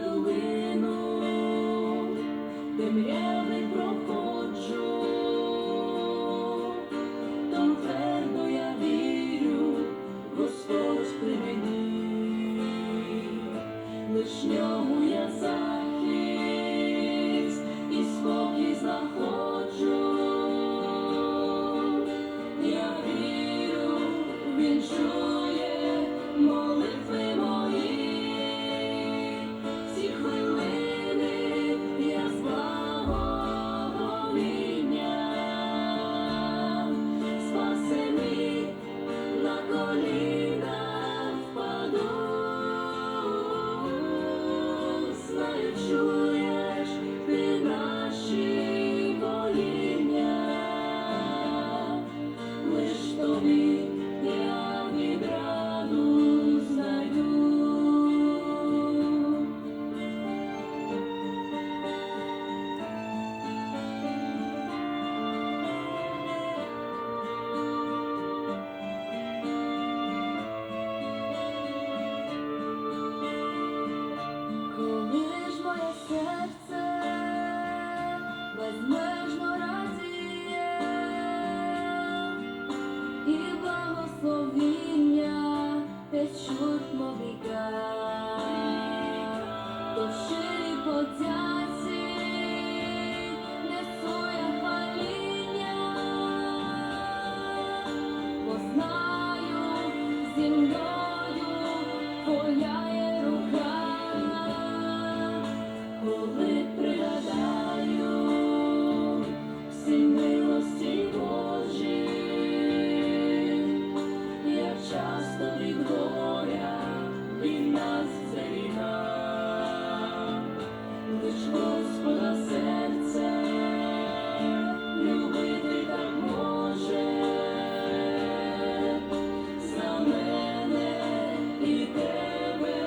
долину, темряви проходжу, там твердо я вірю, Господь при мені, лиш ньому я захист і спокій знаходжу. Я вірю, він чує молитви мої, всі хвилини я з благовінням, спасений, на коліна впаду, знаю, чуєш ти наші воління, лиш тобі я відраду знайду. Коли ж моє серце безмежно радіє і благословіння течуть, мов ріка, то в щирій подяці несу я хваління, бо знаю, зі мною твоя є рука. Коли пригадаю всі милості Божі, як часто від горя він нас зберігав, лиш Господа серце любити так може, за мене і тебе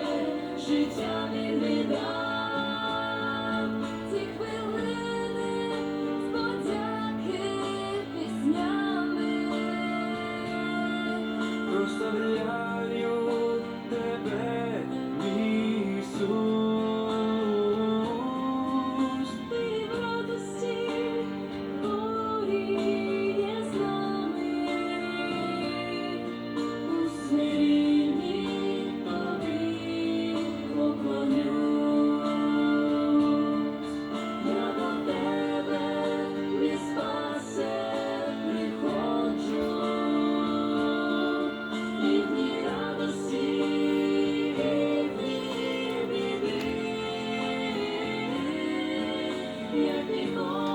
життя він віддав. Ці хвилини з подяки піснями прославляю тебе, мій Ісус. і в радості горіє з нами, у смирінні тобі поклонюсь. Я до тебе, мій Спасе, приходжу, і в дні радості, і в дні біди, як ніколи.